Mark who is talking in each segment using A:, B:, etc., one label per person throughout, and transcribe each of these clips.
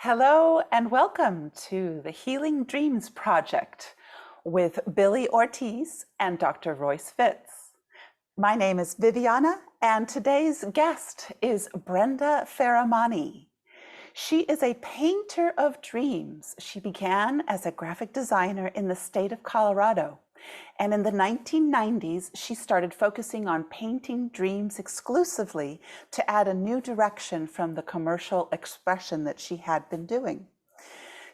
A: Hello and welcome to the Healing Dreams Project with Billie Ortiz and Dr. Royce Fitz. My name is Viviana and today's guest is Brenda Ferrimani. She is a painter of dreams. She began as a graphic designer in the state of Colorado. And in the 1990s, she started focusing on painting dreams exclusively to add a new direction from the commercial expression that she had been doing.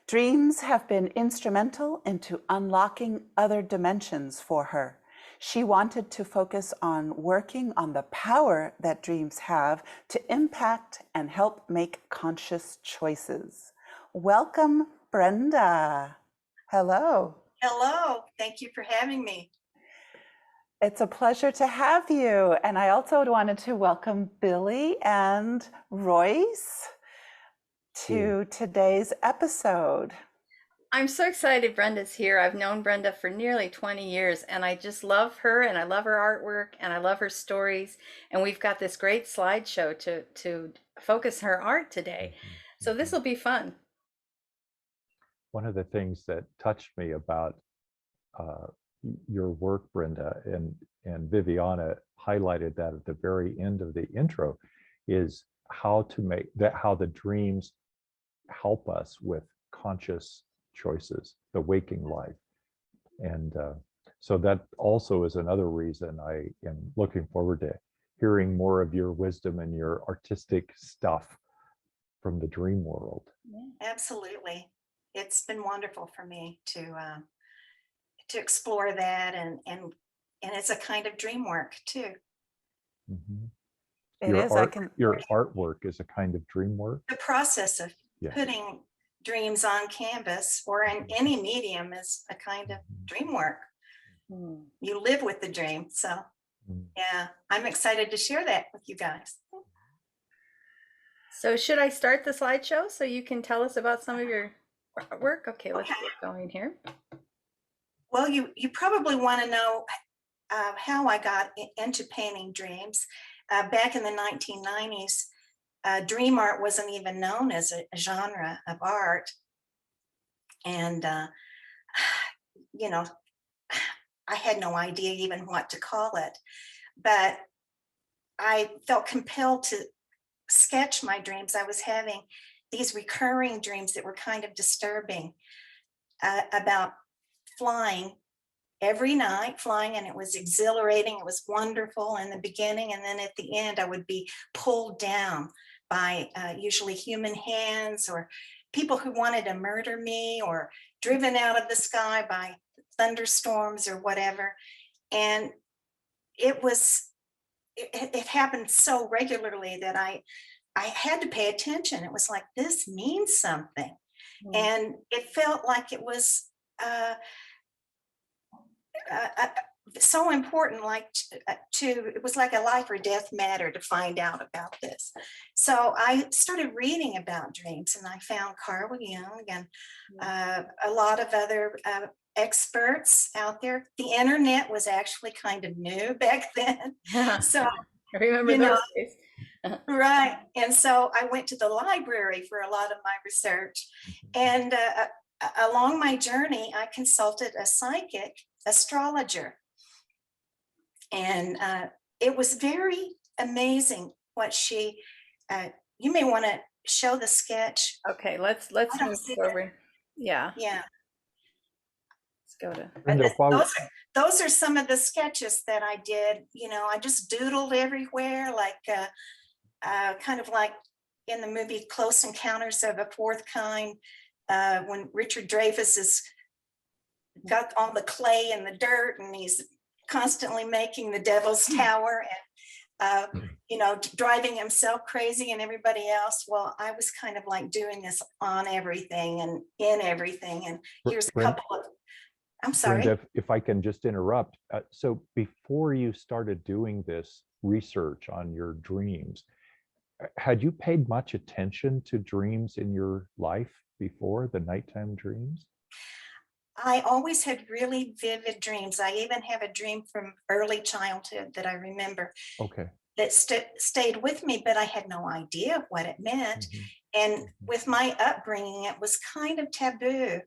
A: Dreams have been instrumental into unlocking other dimensions for her. She wanted to focus on working on the power that dreams have to impact and help make conscious choices. Welcome, Brenda. Hello.
B: Hello, thank you for having me.
A: It's a pleasure to have you. And I also wanted to welcome Billie and Royce to today's episode.
C: I'm so excited Brenda's here. I've known Brenda for nearly 20 years and I just love her and I love her artwork and I love her stories. And we've got this great slideshow to focus her art today. So this will be fun.
D: One of the things that touched me about your work, Brenda, and Viviana highlighted that at the very end of the intro, is how the dreams help us with conscious choices, the waking life. And so that also is another reason I am looking forward to hearing more of your wisdom and your artistic stuff from the dream world.
B: Absolutely. It's been wonderful for me to explore that and it's a kind of dream work too.
D: Mm-hmm. Your artwork is a kind of dream work.
B: The process of putting dreams on canvas or in any medium is a kind of dream work. You live with the dream. So yeah, I'm excited to share that with you guys.
C: So should I start the slideshow so you can tell us about some of your work? Okay, let's get going here.
B: Well, you probably want to know how I got into painting dreams. Back in the 1990s, dream art wasn't even known as a genre of art. And, you know, I had no idea even what to call it. But I felt compelled to sketch my dreams. I was having these recurring dreams that were kind of disturbing about flying every night, and it was exhilarating. It was wonderful in the beginning. And then at the end, I would be pulled down by usually human hands or people who wanted to murder me or driven out of the sky by thunderstorms or whatever. And it happened so regularly that I had to pay attention. It was like, this means something. And it felt like it was so important, like it was like a life or death matter to find out about this. So I started reading about dreams and I found Carl Jung and a lot of other experts out there. The internet was actually kind of new back then. So
C: I remember those days.
B: Right. And so I went to the library for a lot of my research. And along my journey, I consulted a psychic astrologer. And it was very amazing what she, you may want to show the sketch.
C: Okay, let's move forward. Yeah. Let's go to.
B: Those are some of the sketches that I did. You know, I just doodled everywhere, like kind of like in the movie Close Encounters of a Fourth Kind, when Richard Dreyfuss has got all the clay and the dirt and he's constantly making the Devil's Tower and, you know, driving himself crazy and everybody else. Well, I was kind of like doing this on everything and in everything. And here's a couple of, I'm sorry.
D: Brenda, if I can just interrupt. So before you started doing this research on your dreams, had you paid much attention to dreams in your life before, the nighttime dreams?
B: I always had really vivid dreams. I even have a dream from early childhood that I remember.
D: Okay.
B: That stayed with me, but I had no idea what it meant. And with my upbringing, it was kind of taboo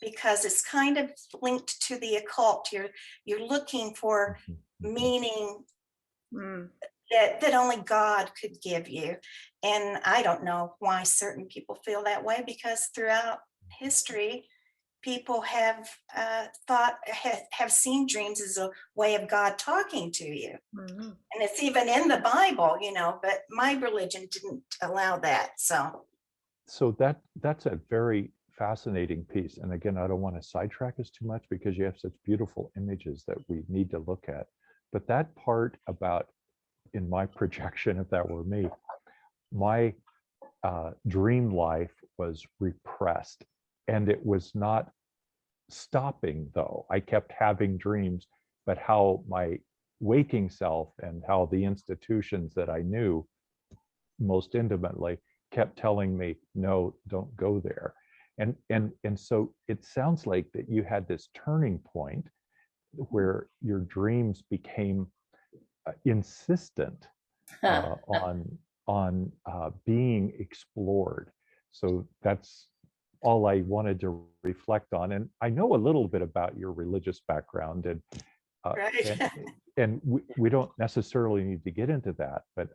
B: because it's kind of linked to the occult. You're looking for meaning
C: Mm.
B: that only God could give you. And I don't know why certain people feel that way, because throughout history, people have have seen dreams as a way of God talking to you.
C: Mhm.
B: And it's even in the Bible, but my religion didn't allow that.
D: So that's a very fascinating piece. And again, I don't want to sidetrack us too much because you have such beautiful images that we need to look at. But that part about, in my projection, if that were me, my dream life was repressed, and it was not stopping though. I kept having dreams, but how my waking self and how the institutions that I knew most intimately kept telling me, no, don't go there. And so it sounds like that you had this turning point where your dreams became insistent on being explored. So that's all I wanted to reflect on. And I know a little bit about your religious background, and
B: Right.
D: and we don't necessarily need to get into that, but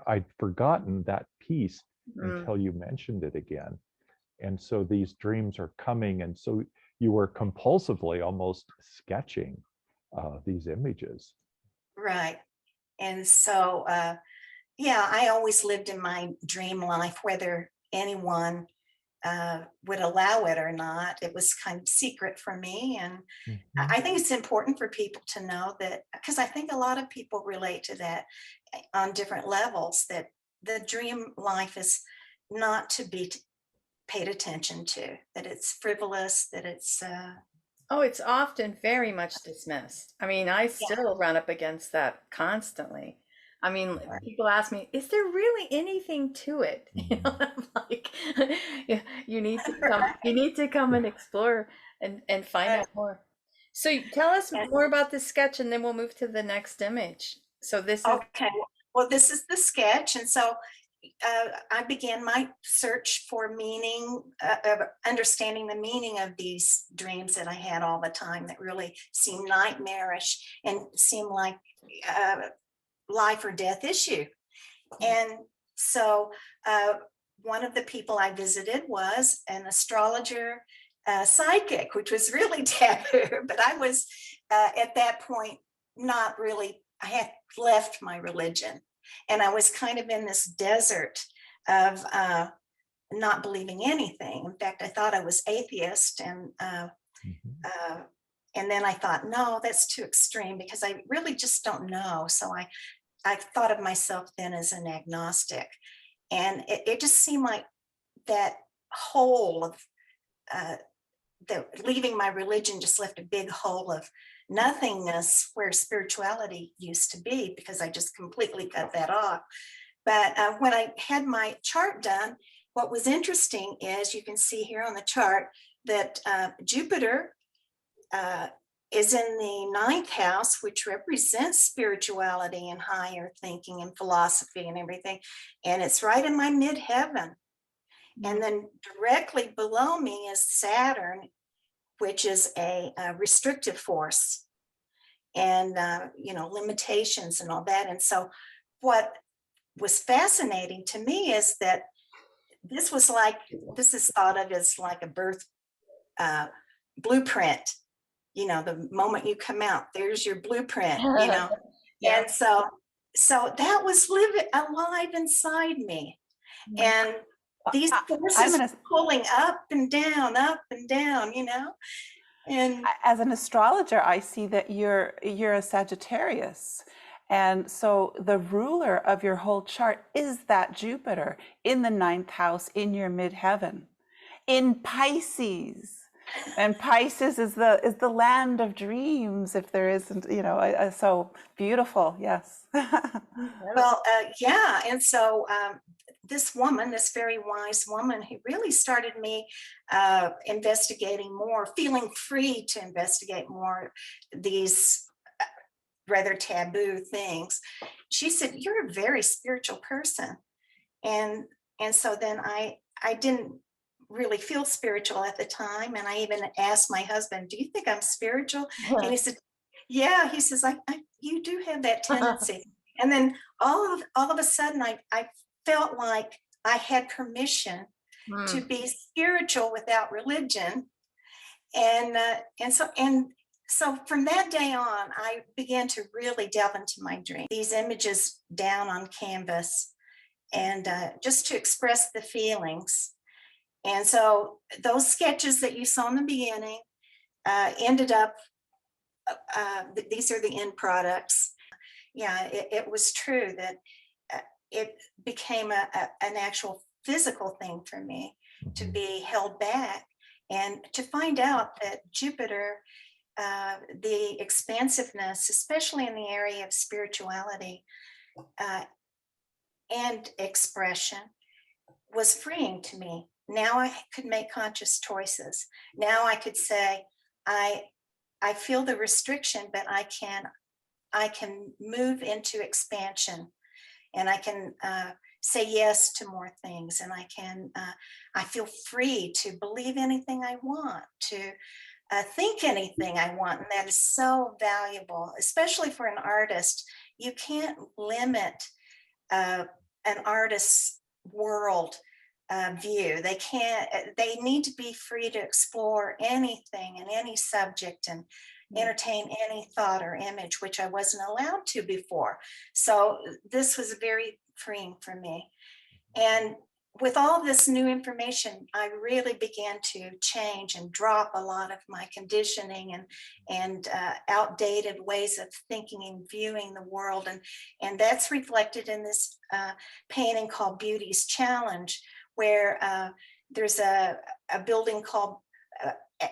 D: I'd forgotten that piece
C: Mm.
D: until you mentioned it again. And so these dreams are coming, and so you were compulsively almost sketching these images.
B: Right. And so, yeah, I always lived in my dream life, whether anyone would allow it or not. It was kind of secret for me. And I think it's important for people to know that, because I think a lot of people relate to that on different levels, that the dream life is not to be paid attention to, that it's frivolous, that it's,
C: Oh, it's often very much dismissed. I mean, I
B: yeah,
C: still run up against that constantly. I mean,
B: right.
C: people ask me, is there really anything to it? I'm like, yeah, you need to come and explore and find out more. So tell us
B: And,
C: more about this sketch, and then we'll move to the next image. So this is,
B: okay, well, this is the sketch. And so I began my search for meaning, of understanding the meaning of these dreams that I had all the time that really seemed nightmarish and seemed like a life or death issue. And so one of the people I visited was an astrologer, psychic, which was really taboo, but I was at that point not really, I had left my religion. And I was kind of in this desert of not believing anything. In fact, I thought I was atheist, and then I thought, no, that's too extreme because I really just don't know. So I thought of myself then as an agnostic, and it just seemed like that hole of that leaving my religion just left a big hole of nothingness where spirituality used to be, because I just completely cut that off. But when I had my chart done, what was interesting is you can see here on the chart that Jupiter is in the ninth house, which represents spirituality and higher thinking and philosophy and everything. And it's right in my midheaven. And then directly below me is Saturn, which is a restrictive force and, limitations and all that. And so what was fascinating to me is that this is thought of as like a birth blueprint. The moment you come out, there's your blueprint.
C: yeah.
B: And so that was living alive inside me. And these
A: I'm
B: forces
A: gonna,
B: pulling up and down, and
A: as an astrologer, I see that you're a Sagittarius. And so the ruler of your whole chart is that Jupiter in the ninth house in your midheaven, in Pisces. And Pisces is the land of dreams, if there isn't, so beautiful, yes.
B: well, yeah. And so this woman, this very wise woman, who really started me investigating more, feeling free to investigate more these rather taboo things. She said, "You're a very spiritual person." And And so then I didn't really feel spiritual at the time. And I even asked my husband, do you think I'm spiritual? And he said, yeah. He says, you do have that tendency. And then all of a sudden, I felt like I had permission to be spiritual without religion. And so from that day on, I began to really delve into my dream. These images down on canvas, and just to express the feelings. And so those sketches that you saw in the beginning ended up, these are the end products. Yeah, it was true that it became an actual physical thing for me to be held back and to find out that Jupiter, the expansiveness, especially in the area of spirituality and expression, was freeing to me. Now I could make conscious choices. Now I could say, I feel the restriction, but I can move into expansion, and I can say yes to more things, and I feel free to believe anything I want, to think anything I want. And that is so valuable, especially for an artist. You can't limit an artist's world view. They need to be free to explore anything and any subject and entertain any thought or image, which I wasn't allowed to before. So this was very freeing for me. And with all this new information, I really began to change and drop a lot of my conditioning and outdated ways of thinking and viewing the world. And that's reflected in this painting called Beauty's Challenge, where there's a building called,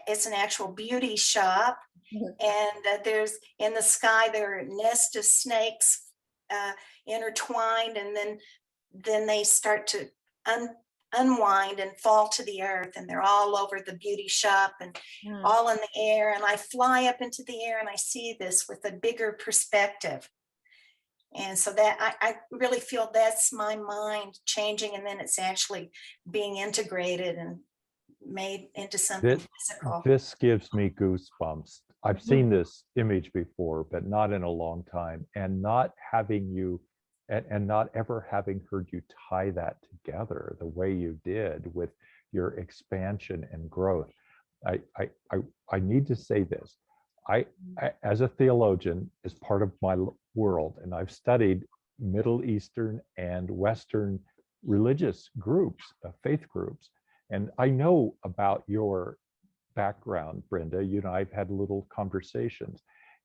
B: it's an actual beauty shop. And there's, in the sky, there are a nest of snakes intertwined, and then they start to unwind and fall to the earth, and they're all over the beauty shop and all in the air. And I fly up into the air and I see this with a bigger perspective. And so that I really feel that's my mind changing, and then it's actually being integrated and made into something physical.
D: This gives me goosebumps. I've seen this image before, but not in a long time, and not having you and not ever having heard you tie that together the way you did with your expansion and growth. I need to say this. I as a theologian, as part of my world, and I've studied Middle Eastern and Western religious groups, faith groups, and I know about your background, Brenda. You know, I've had little conversations,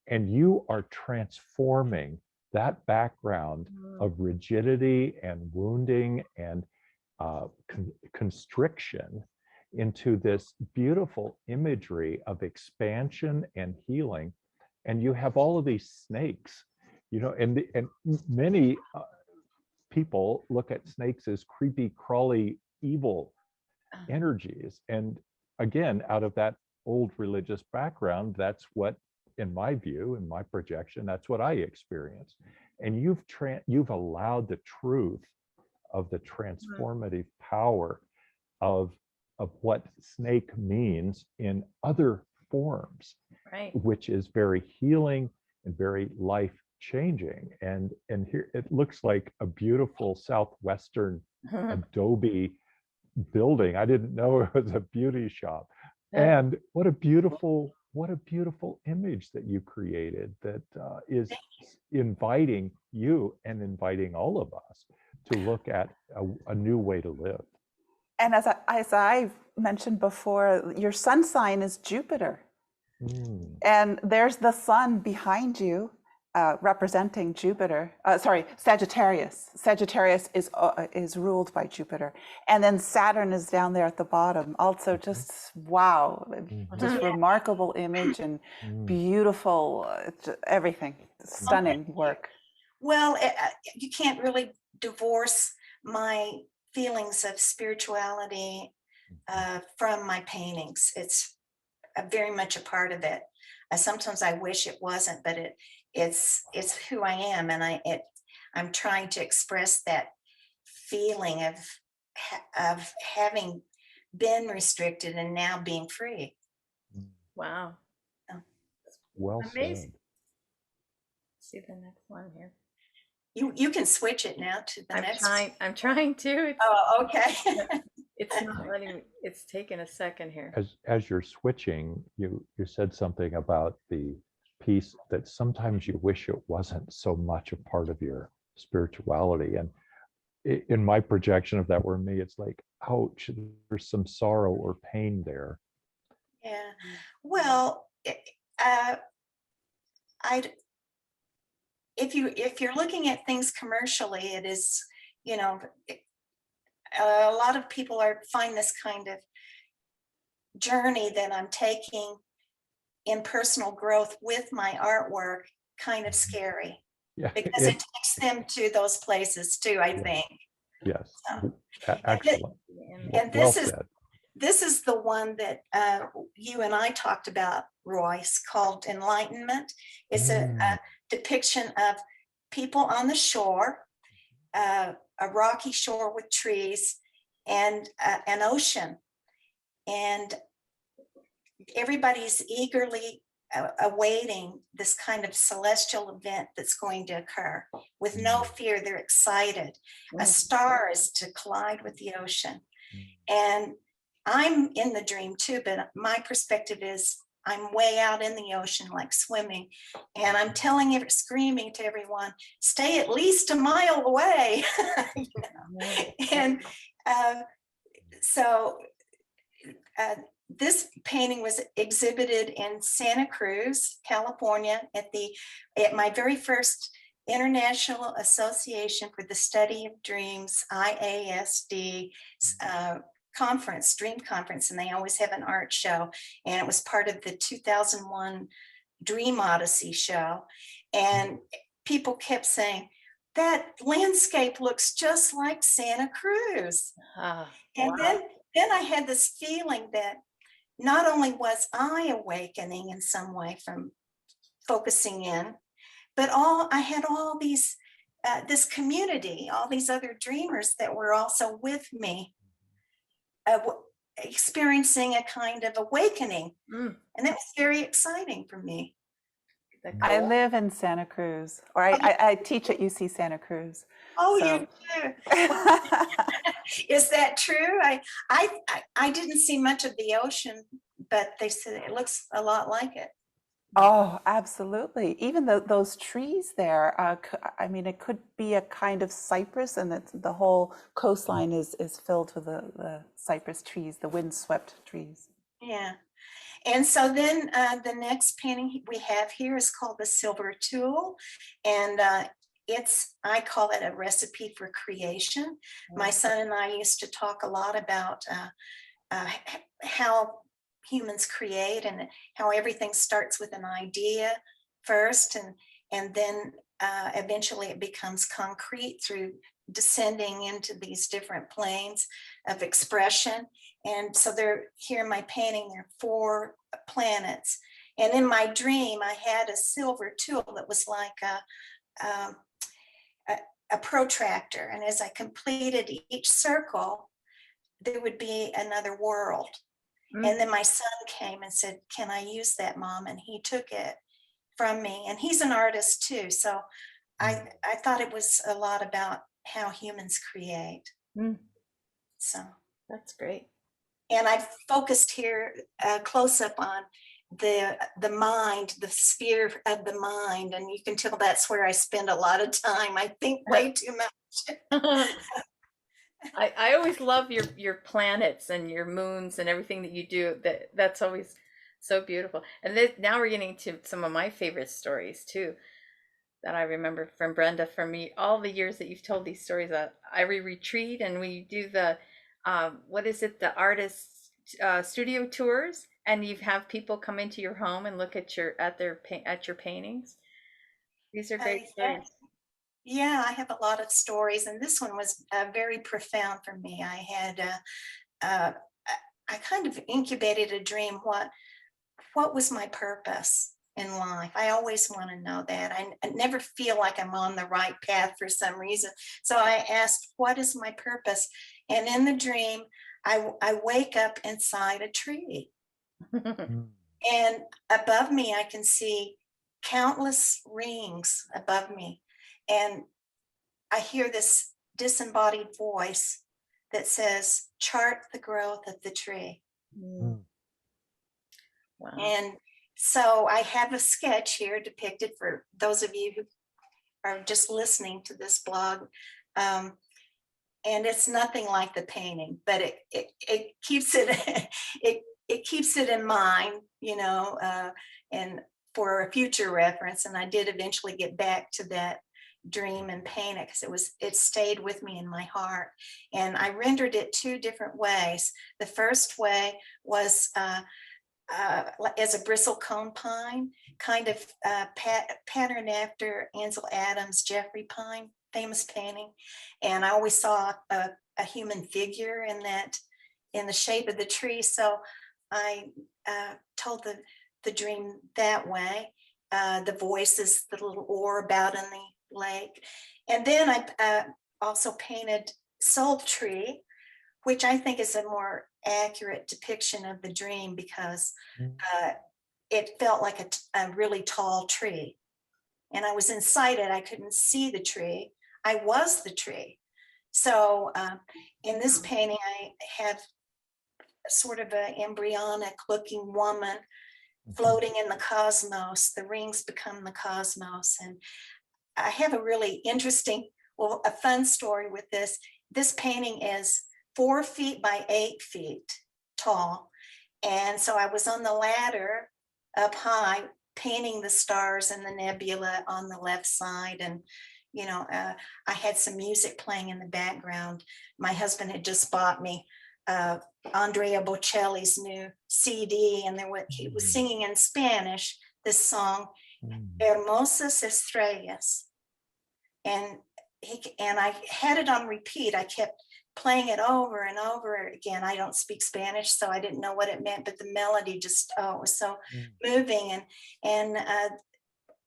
D: and you are transforming that background of rigidity and wounding and constriction into this beautiful imagery of expansion and healing. And you have all of these snakes, you know, and many people look at snakes as creepy, crawly, evil energies. And again, out of that old religious background, that's what, in my view, in my projection, that's what I experienced. And you've allowed the truth of the transformative power of what snake means in other forms, which is very healing and very life-changing. And here it looks like a beautiful southwestern adobe building. I didn't know it was a beauty shop. And what a beautiful image that you created that is inviting you and inviting all of us to look at a new way to live.
A: And as I've mentioned before, your sun sign is Jupiter. And there's the sun behind you representing Jupiter. Sagittarius. Sagittarius is ruled by Jupiter. And then Saturn is down there at the bottom. Also just, wow, just remarkable image and beautiful, everything, stunning work.
B: Well, you can't really divorce my feelings of spirituality from my paintings. It's very much a part of it. Sometimes I wish it wasn't, but it's who I am, and I'm trying to express that feeling of of having been restricted and now being free.
C: Wow.
B: Oh.
D: Well
C: Amazing.
D: said.
C: See the next one here.
B: You can switch it now to the next.
C: I'm trying to.
B: Oh, okay.
C: It's not letting me. It's taken a second here.
D: As you're switching, you said something about the piece that sometimes you wish it wasn't so much a part of your spirituality. And in my projection of that were me, it's like, ouch, there's some sorrow or pain there.
B: Yeah. Well, if you're looking at things commercially, it is, you know, a lot of people find this kind of journey that I'm taking in personal growth with my artwork kind of scary,
D: Yeah,
B: because it takes them to those places too, I think.
D: Yes,
B: So,
D: excellent.
B: and
D: Well
B: this is
D: said.
B: this is the one that you and I talked about, Royce, called Enlightenment. It's a depiction of people on the shore, a rocky shore with trees, and an ocean. And everybody's eagerly awaiting this kind of celestial event that's going to occur. With no fear, they're excited. A star is to collide with the ocean. And I'm in the dream too, but my perspective is I'm way out in the ocean, like swimming, and I'm screaming to everyone, stay at least a mile away. You know? And so this painting was exhibited in Santa Cruz, California, at my very first International Association for the Study of Dreams, IASD, conference, dream conference, and they always have an art show. And it was part of the 2001 Dream Odyssey show. And people kept saying, that landscape looks just like Santa Cruz. And
C: wow.
B: then I had this feeling that not only was I awakening in some way from focusing in, but I had all these, this community, all these other dreamers that were also with me, experiencing a kind of awakening. And that was very exciting for me.
A: I live in Santa Cruz, or I teach at UC Santa Cruz.
B: Oh,
A: so.
B: You do? Is that true? I didn't see much of the ocean, but they said it looks a lot like it.
A: Oh, absolutely. Even those trees there, I mean, it could be a kind of cypress, and the whole coastline is filled with the cypress trees, the windswept trees.
B: Yeah. And so then the next painting we have here is called The Silver Tool. And I call it a recipe for creation. My son and I used to talk a lot about how humans create and how everything starts with an idea first, and then eventually it becomes concrete through descending into these different planes of expression. And so here in my painting, there are 4 planets. And in my dream, I had a silver tool that was like a protractor. And as I completed each circle, there would be another world. And then my son came and said, can I use that, Mom? And he took it from me. And he's an artist too. So I thought it was a lot about how humans create. So
C: that's great.
B: And I focused here close up on the mind, the sphere of the mind. And you can tell that's where I spend a lot of time. I think way too much.
C: I always love your planets and your moons and everything that you do. That's always so beautiful. And now we're getting to some of my favorite stories too, that I remember from Brenda. For me, all the years that you've told these stories, I retreat and we do the what is it, the artist studio tours, and you have people come into your home and look at your paintings. These are great stories.
B: Yeah, I have a lot of stories, and this one was very profound for me. I had, I kind of incubated a dream. What was my purpose in life? I always want to know that. I never feel like I'm on the right path for some reason. So I asked, what is my purpose? And in the dream, I wake up inside a tree.
D: Mm.
B: And above me, I can see countless rings above me. And I hear this disembodied voice that says, chart the growth of the tree.
D: Mm.
C: Wow.
B: And so I have a sketch here depicted for those of you who are just listening to this blog. And it's nothing like the painting, but it keeps it, it keeps it in mind, you know, and for a future reference. And I did eventually get back to that dream and paint it because it stayed with me in my heart. And I rendered it 2 different ways. The first way was as a bristlecone pine, kind of patterned after Ansel Adams' Jeffrey Pine, famous painting. And I always saw a human figure in the shape of the tree. So I told the dream that way. The voice is the little orb out in the lake. And then I also painted Soul Tree, which I think is a more accurate depiction of the dream because it felt like a really tall tree. And I was inside it. I couldn't see the tree. I was the tree. So in this painting, I have sort of an embryonic looking woman floating in the cosmos. The rings become the cosmos. And I have a really interesting, a fun story with this. This painting is 4 feet by 8 feet tall. And so I was on the ladder up high, painting the stars and the nebula on the left side. And, you know, I had some music playing in the background. My husband had just bought me Andrea Bocelli's new CD, and he was singing in Spanish this song, Hermosas Estrellas. And I had it on repeat. I kept playing it over and over again. I don't speak Spanish, so I didn't know what it meant, but the melody just, it was so moving. And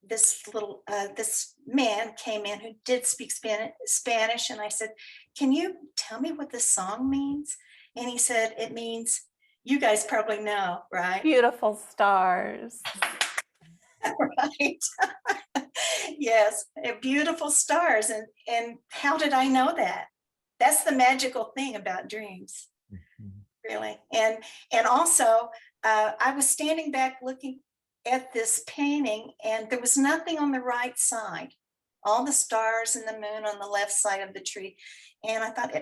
B: this man came in who did speak Spanish, and I said, "Can you tell me what this song means?" And he said, "It means, you guys probably know, right?"
A: Beautiful stars.
B: Right. Yes, beautiful stars. And how did I know that? That's the magical thing about dreams, really. And also, I was standing back looking at this painting, and there was nothing on the right side. All the stars and the moon on the left side of the tree. And I thought,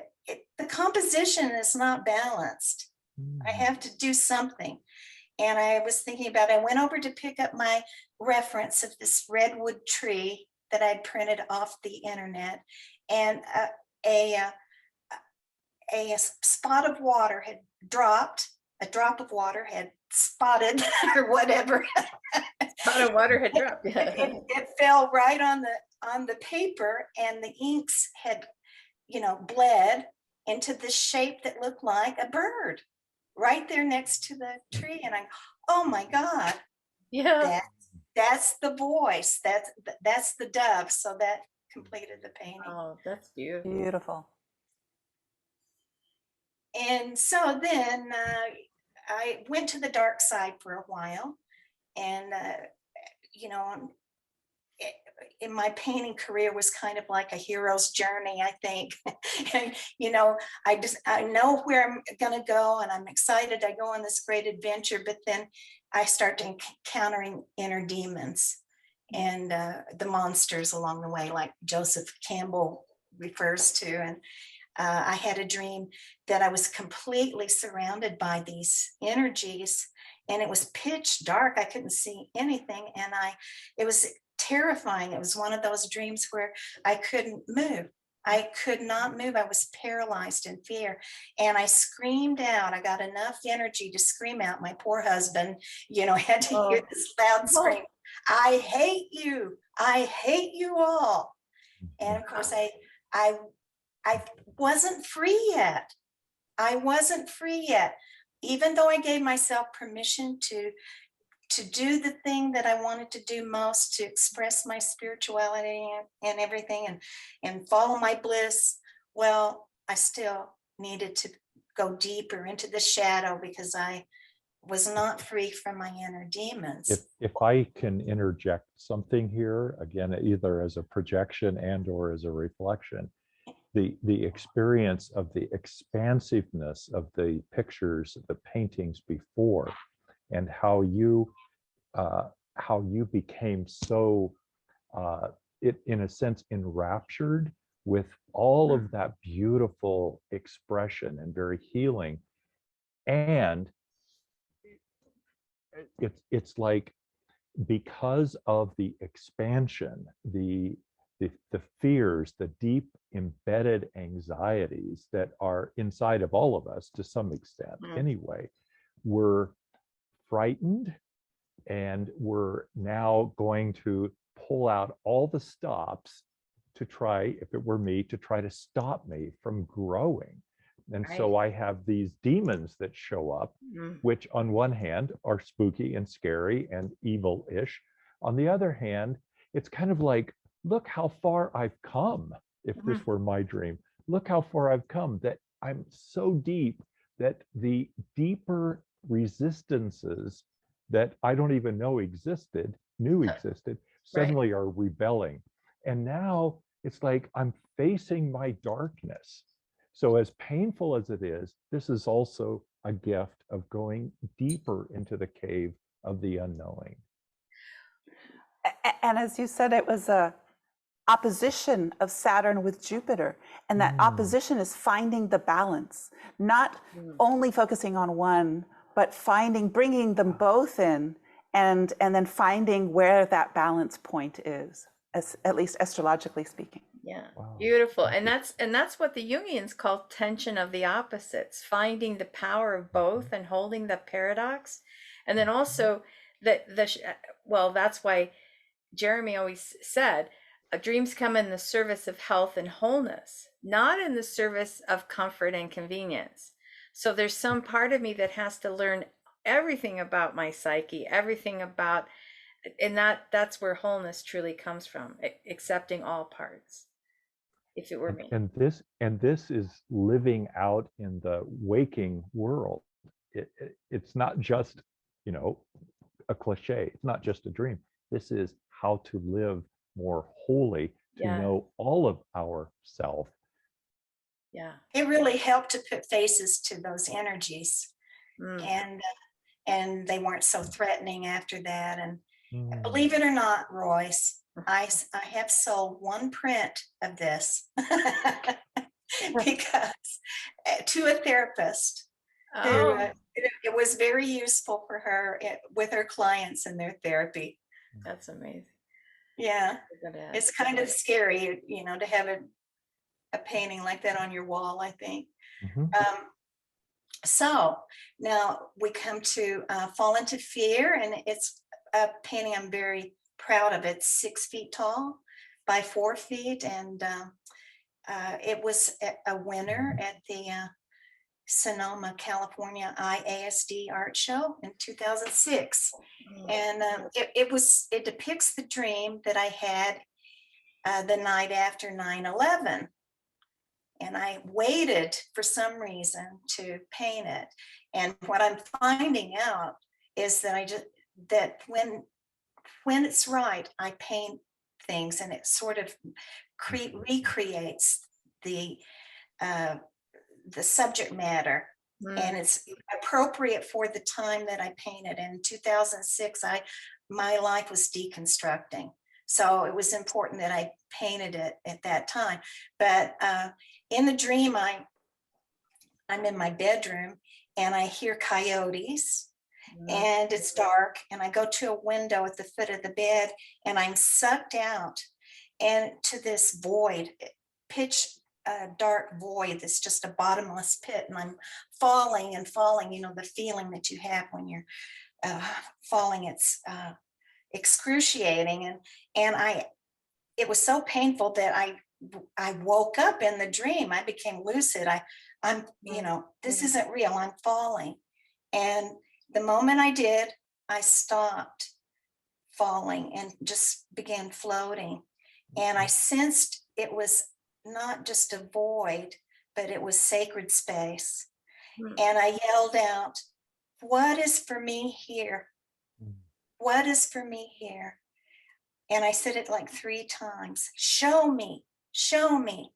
B: the composition is not balanced. I have to do something. And I was thinking about, I went over to pick up my reference of this redwood tree that I'd printed off the internet, and a spot of water had dropped, a drop of water had spotted or whatever.
C: Spot of water had dropped.
B: It fell right on the paper, and the inks had, you know, bled into this shape that looked like a bird right there next to the tree. And oh my God,
C: Yeah.
B: that's the voice. That's the dove. So that completed the painting.
C: Oh, that's beautiful.
A: Beautiful.
B: And so then I went to the dark side for a while, and you know, in my painting career was kind of like a hero's journey, I think. And, you know, I know where I'm going to go, and I'm excited. I go on this great adventure, but then I start encountering inner demons and the monsters along the way, like Joseph Campbell refers to. And I had a dream that I was completely surrounded by these energies, and it was pitch dark. I couldn't see anything, and it was terrifying. It was one of those dreams where I couldn't move. I could not move. I was paralyzed in fear, and I screamed out. I got enough energy to scream out. My poor husband, you know, had to hear this loud scream. I hate you. I hate you all. And of course, I wasn't free yet. I wasn't free yet, even though I gave myself permission to do the thing that I wanted to do most, to express my spirituality and everything, and follow my bliss. Well, I still needed to go deeper into the shadow because I was not free from my inner demons.
D: If I can interject something here, again, either as a projection and or as a reflection, the experience of the expansiveness of the pictures, the paintings before, and how you became so, in a sense, enraptured with all of that beautiful expression and very healing. And it's like, because of the expansion, the fears, the deep embedded anxieties that are inside of all of us to some extent anyway, we're frightened, and we're now going to pull out all the stops to try, if it were me, to try to stop me from growing. And so I have these demons that show up, which on one hand are spooky and scary and evil-ish. On the other hand, it's kind of like, look how far I've come. If this were my dream, look how far I've come, that I'm so deep that the deeper resistances that I don't even know existed, suddenly are rebelling. And now it's like I'm facing my darkness. So as painful as it is, this is also a gift of going deeper into the cave of the unknowing.
A: And as you said, it was a opposition of Saturn with Jupiter. And that opposition is finding the balance, not only focusing on one, but bringing them both in, and then finding where that balance point is, at least astrologically speaking.
C: Yeah, wow. Beautiful. And that's what the Jungians call tension of the opposites, finding the power of both and holding the paradox. And then also that's why Jeremy always said, dreams come in the service of health and wholeness, not in the service of comfort and convenience. So there's some part of me that has to learn everything about my psyche, everything about, and that's where wholeness truly comes from, accepting all parts. If it were me.
D: And this is living out in the waking world. It's not just, a cliche. It's not just a dream. This is how to live more wholly, to know all of ourself.
C: Yeah.
B: It really helped to put faces to those energies, and they weren't so threatening after that. And believe it or not, Royce, I have sold one print of this because to a therapist who it was very useful for her with her clients in their therapy.
C: That's amazing.
B: Yeah, it's kind of scary, to have a painting like that on your wall, I think. So now we come to Fall into Fear, and it's a painting I'm very proud of. It's 6 feet tall by 4 feet, and it was a winner at the Sonoma, California IASD art show in 2006. And it depicts the dream that I had the night after 9/11. And I waited for some reason to paint it. And what I'm finding out is that when it's right, I paint things, and it sort of recreates the subject matter, and it's appropriate for the time that I painted. In 2006, my life was deconstructing, so it was important that I painted it at that time. But in the dream, I'm in my bedroom, and I hear coyotes, and it's dark, and I go to a window at the foot of the bed, and I'm sucked out and to this void, pitch dark void that's just a bottomless pit, and I'm falling and falling. The feeling that you have when you're falling, it's excruciating, and it was so painful that I woke up in the dream. I became lucid. I'm this isn't real. I'm falling, and the moment I did, I stopped falling and just began floating, and I sensed it was not just a void, but it was sacred space.
C: Mm.
B: And I yelled out, "What is for me here? What is for me here?" And I said it like 3 times. Show me, show me.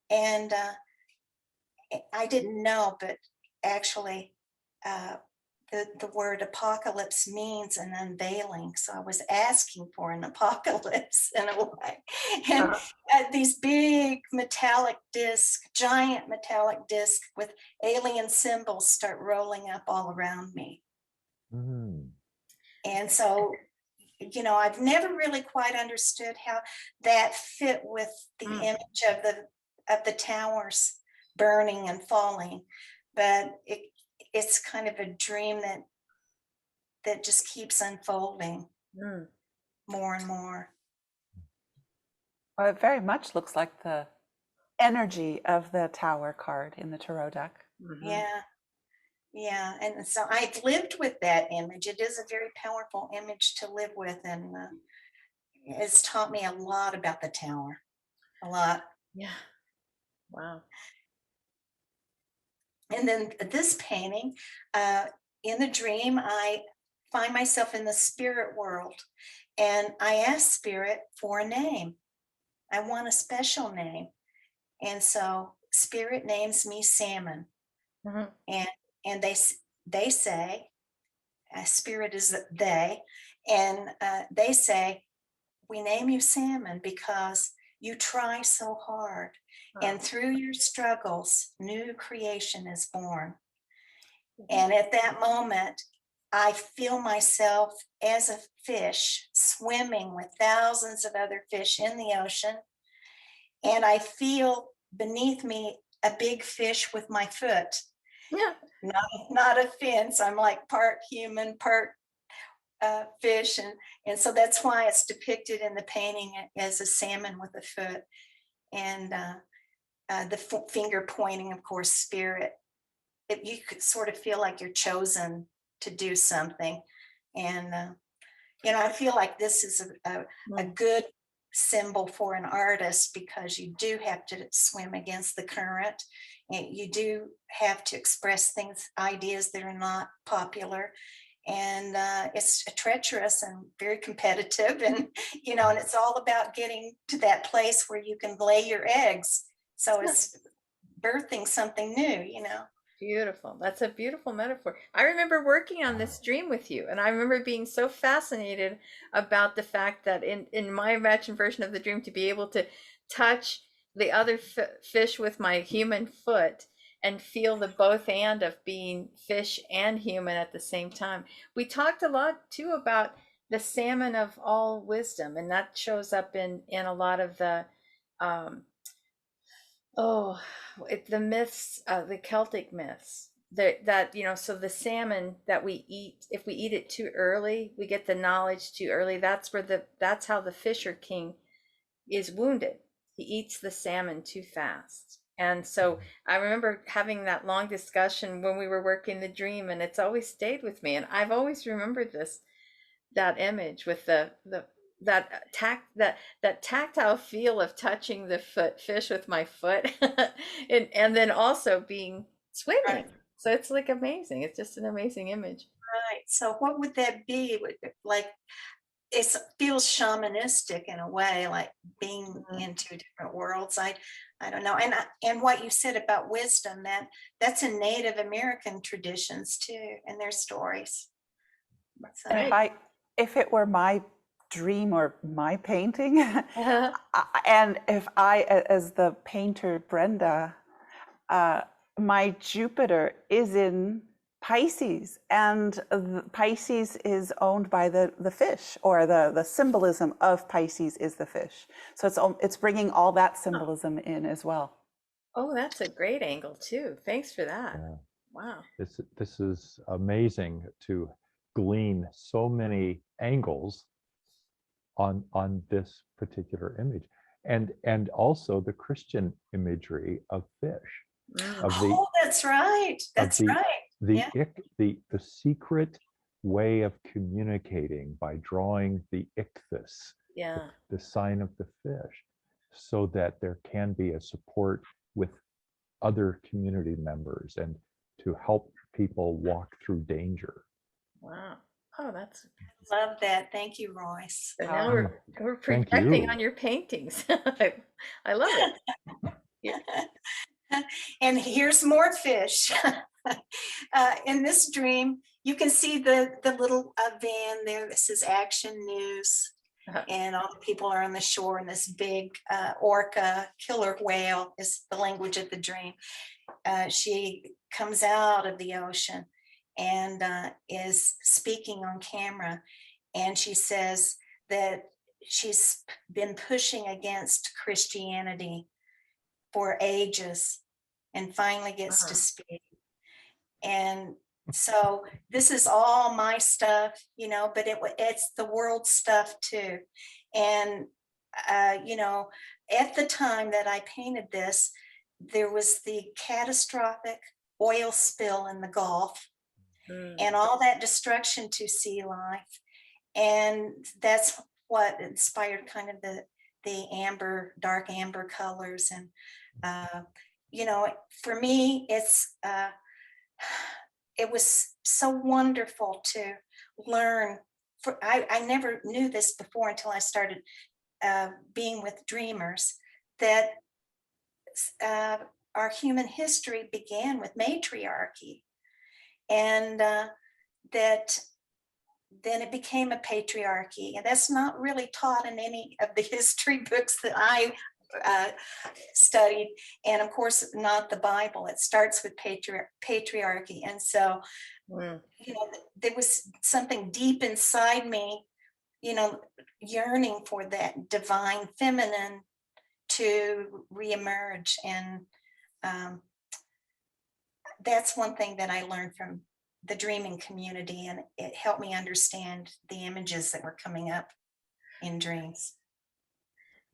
B: And I didn't know, but actually, the word apocalypse means an unveiling. So I was asking for an apocalypse in a way. And these big metallic discs, giant metallic discs with alien symbols start rolling up all around me.
D: Mm.
B: And so, you know, I've never really quite understood how that fit with the image of the towers burning and falling, but it's kind of a dream that just keeps unfolding more and more.
A: Well, it very much looks like the energy of the Tower card in the tarot deck.
B: Yeah. Yeah. And so I've lived with that image. It is a very powerful image to live with. And it's taught me a lot about the Tower. A lot.
C: Yeah. Wow.
B: And then this painting, in the dream, I find myself in the spirit world, and I ask Spirit for a name. I want a special name. And so Spirit names me Salmon. And they say, Spirit is they, and they say, we name you Salmon because you try so hard. And through your struggles, new creation is born. And at that moment, I feel myself as a fish swimming with thousands of other fish in the ocean. And I feel beneath me a big fish with my foot.
C: Yeah.
B: Not a fin. So I'm like part human, part fish. And so that's why it's depicted in the painting as a salmon with a foot. And the finger pointing, of course, Spirit. You could sort of feel like you're chosen to do something. And, you know, I feel like this is a good symbol for an artist, because you do have to swim against the current, and you do have to express things, ideas that are not popular. And it's treacherous and very competitive. And, you know, and it's all about getting to that place where you can lay your eggs. So it's birthing something new, you know.
C: Beautiful. That's a beautiful metaphor. I remember working on this dream with you, and I remember being so fascinated about the fact that in my imagined version of the dream, to be able to touch the other fish with my human foot and feel the both and of being fish and human at the same time. We talked a lot too about the salmon of all wisdom, and that shows up in a lot of the the myths, the Celtic myths, that you know, so the salmon that we eat, if we eat it too early, we get the knowledge too early. That's how the Fisher King is wounded. He eats the salmon too fast. And so I remember having that long discussion when we were working the dream, and it's always stayed with me. And I've always remembered that image with that tactile feel of touching the fish with my foot, and then also being swimming.
B: Right.
C: So it's like amazing. It's just an amazing image.
B: Right. So what would that be? Like, it feels shamanistic in a way, like being in two different worlds. I don't know. And what you said about wisdom, that's in Native American traditions too, and their stories. So,
A: And if it were my dream or my painting, and if I, as the painter Brenda, my Jupiter is in Pisces, and Pisces is owned by the fish, or the symbolism of Pisces is the fish. So it's bringing all that symbolism in as well.
C: Oh, that's a great angle too. Thanks for that.
D: Yeah.
C: Wow.
D: This is amazing to glean so many angles on this particular image, and also the Christian imagery of fish, of the
B: that's right. That's right.
D: the secret way of communicating by drawing the ichthys, the sign of the fish, so that there can be a support with other community members and to help people walk through danger.
C: Wow. Oh, that's
B: Love that. Thank you, Royce.
C: so now we're
D: Thank
C: projecting
D: you.
C: on your paintings. I love it. Yeah.
B: And here's more fish. In this dream, you can see the little van there. This is Action News.
C: Uh-huh.
B: And all the people are on the shore, and this big orca, killer whale is the language of the dream. She comes out of the ocean and is speaking on camera. And she says that she's been pushing against Christianity for ages and finally gets to speak. And so this is all my stuff, you know, but it's the world stuff too. And, you know, at the time that I painted this, there was the catastrophic oil spill in the Gulf and all that destruction to sea life. And that's what inspired kind of the amber, dark amber colors. And, you know, for me, it was so wonderful to learn. I never knew this before until I started being with dreamers, that our human history began with matriarchy, and that then it became a patriarchy. And that's not really taught in any of the history books that I studied, and of course not the Bible. It starts with patriarchy. And so you know, there was something deep inside me, you know, yearning for that divine feminine to reemerge. And that's one thing that I learned from the dreaming community, and it helped me understand the images that were coming up in dreams.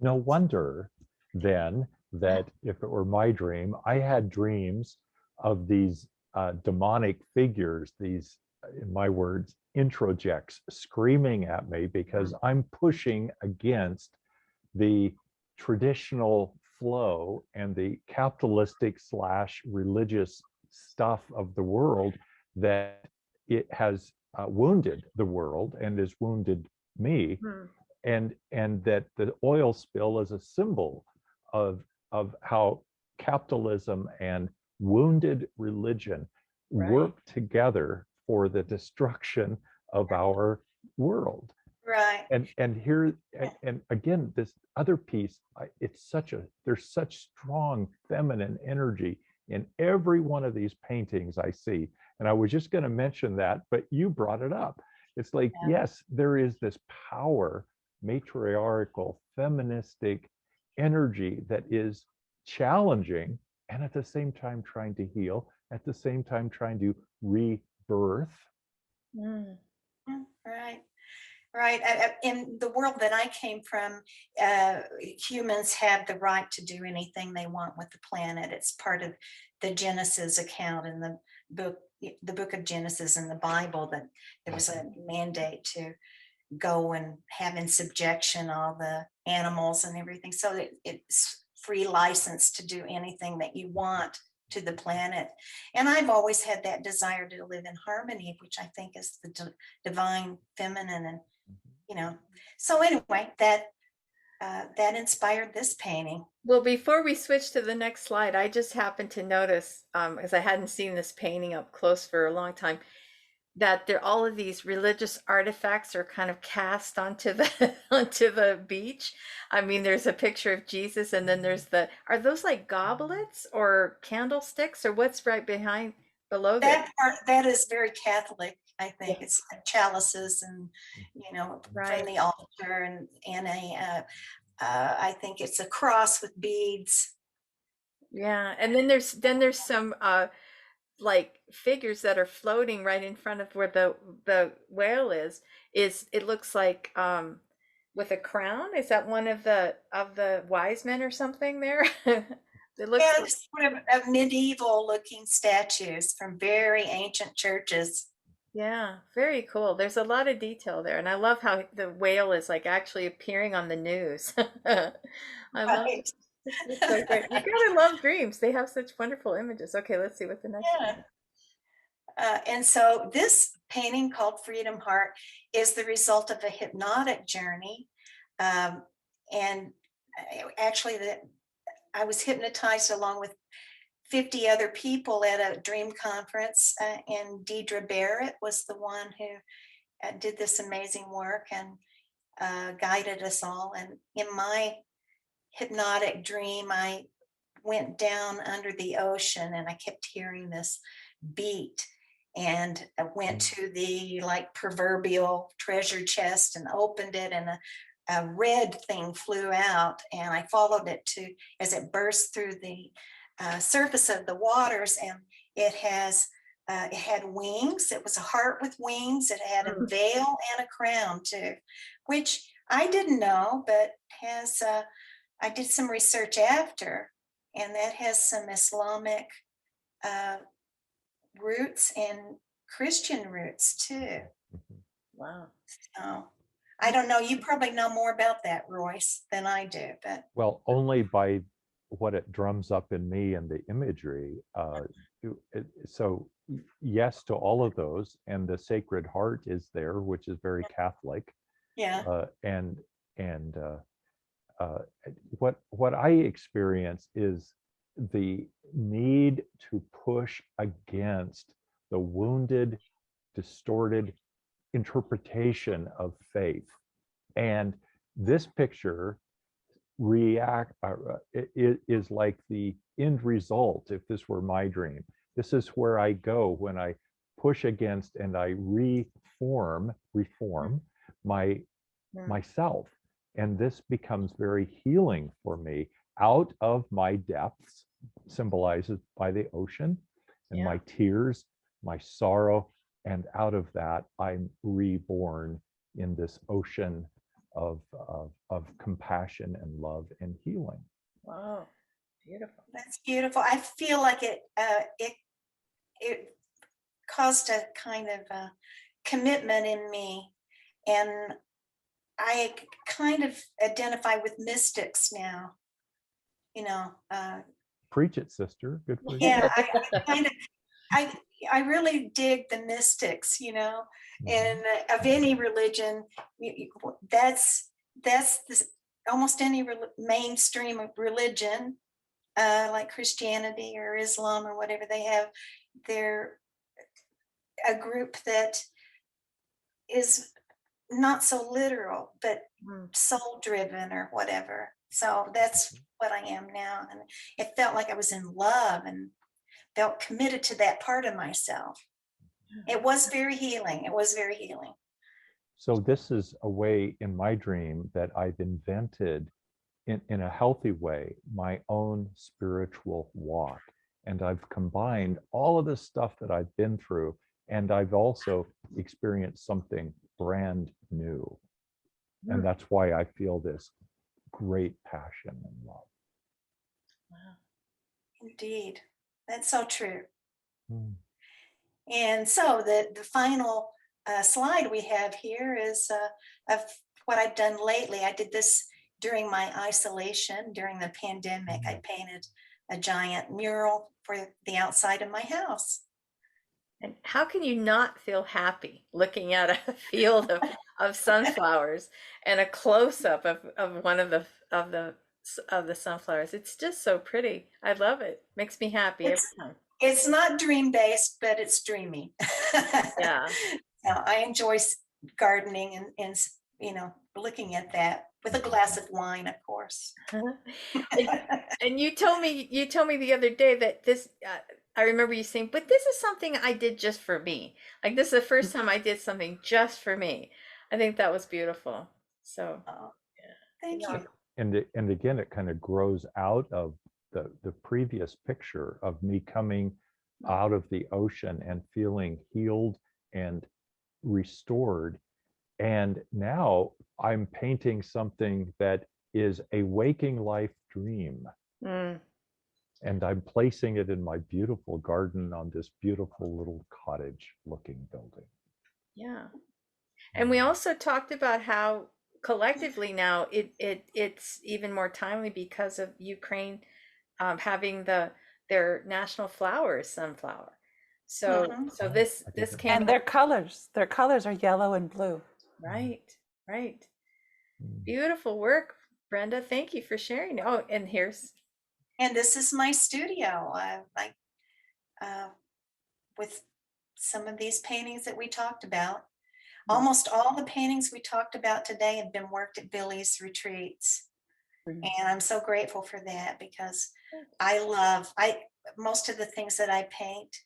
D: No wonder then that if it were my dream, I had dreams of these demonic figures, these, in my words, introjects screaming at me because I'm pushing against the traditional flow and the capitalistic / religious stuff of the world, that it has wounded the world and has wounded me. And that the oil spill is a symbol of how capitalism and wounded religion work together for the destruction of our world.
B: Right.
D: And here, and again, this other piece, there's such strong feminine energy in every one of these paintings I see. And I was just going to mention that, but you brought it up. It's like, yes, there is this power, matriarchal, feministic energy that is challenging and at the same time trying to heal, at the same time trying to rebirth.
B: Right. Right. In the world that I came from, humans have the right to do anything they want with the planet. It's part of the Genesis account in the book of Genesis in the Bible, that there was a mandate to go and have in subjection all the animals and everything. So it's free license to do anything that you want to the planet. And I've always had that desire to live in harmony, which I think is the divine feminine. And you know, so anyway, that inspired this painting.
C: Well, before we switch to the next slide, I just happened to notice, because I hadn't seen this painting up close for a long time, that all of these religious artifacts are kind of cast onto the onto the beach. I mean, there's a picture of Jesus, and then there's are those like goblets or candlesticks, or what's right below
B: that part? That is very Catholic. I think it's chalices, and you know, from the altar, and I think it's a cross with beads.
C: Yeah, and then there's some like figures that are floating right in front of where the whale is. It looks like with a crown. Is that one of the wise men or something there? It looks
B: sort of medieval looking statues from very ancient churches.
C: Yeah, very cool. There's a lot of detail there, and I love how the whale is like actually appearing on the news. I love it. It's so great. You gotta love dreams. They have such wonderful images. Okay, let's see what the next one
B: Yeah.
C: is.
B: And so this painting called Freedom Heart is the result of a hypnotic journey. Um, and actually, I was hypnotized along with 50 other people at a dream conference, and Deidre Barrett was the one who did this amazing work and guided us all. And in my hypnotic dream, I went down under the ocean and I kept hearing this beat, and I went to the like proverbial treasure chest and opened it, and a red thing flew out, and I followed it to as it burst through the surface of the waters, and it had wings. It was a heart with wings. It had a veil and a crown too, which I didn't know, but has I did some research after, and that has some Islamic roots and Christian roots too.
C: Wow.
B: So I don't know. You probably know more about that, Royce, than I do. But
D: Well, only by what it drums up in me and the imagery. So yes to all of those, and the Sacred Heart is there, which is very Catholic.
B: yeah,
D: And what I experience is the need to push against the wounded, distorted interpretation of faith. And this picture is like the end result. If this were my dream, this is where I go when I push against and I reform myself. And this becomes very healing for me out of my depths, symbolized by the ocean, and my tears, my sorrow. And out of that, I'm reborn in this ocean of compassion and love and healing.
C: Wow. Beautiful.
B: that's beautiful. I feel like it caused a kind of commitment in me, and I kind of identify with mystics now. You know,
D: Preach it, sister. Good for you.
B: yeah, I kind of I really dig the mystics, you know, and of any religion. That's this, almost any mainstream of religion, like Christianity or Islam or whatever they have. They're a group that is not so literal, but soul driven or whatever. So that's what I am now, and it felt like I was in love and felt committed to that part of myself. It was very healing. It was very healing.
D: So this is a way in my dream that I've invented in a healthy way, my own spiritual walk. And I've combined all of this stuff that I've been through, and I've also experienced something brand new. And that's why I feel this great passion and love.
C: Wow.
B: Indeed. That's so true.
D: Mm.
B: And so the final slide we have here is of what I've done lately. I did this during my isolation during the pandemic. I painted a giant mural for the outside of my house.
C: And how can you not feel happy looking at a field of sunflowers and a close-up of one of the sunflowers? It's just so pretty. I love it. Makes me happy every time.
B: It's not dream-based, but it's dreamy.
C: Yeah.
B: So I enjoy gardening and you know, looking at that with a glass of wine, of course.
C: And you told me the other day that this I remember you saying, but this is something I did just for me. Like this is the first time I did something just for me. I think that was beautiful. So
B: Thank you.
D: And again, it kind of grows out of the previous picture of me coming out of the ocean and feeling healed and restored. And now I'm painting something that is a waking life dream. And I'm placing it in my beautiful garden on this beautiful little cottage looking building.
C: Yeah. And we also talked about how collectively now, it's even more timely because of Ukraine having their national flower is sunflower. So
B: Mhm.
C: so
D: Oh,
C: this
D: I
C: this
D: didn't.
C: came
A: And their colors are yellow and blue.
C: right, right.
D: Mm.
C: Beautiful work, Brenda. Thank you for sharing. Oh, and here's
B: And this is my studio. Like uh, with some of these paintings that we talked about. Almost all the paintings we talked about today have been worked at Billie's retreats. And I'm so grateful for that because I most of the things that I paint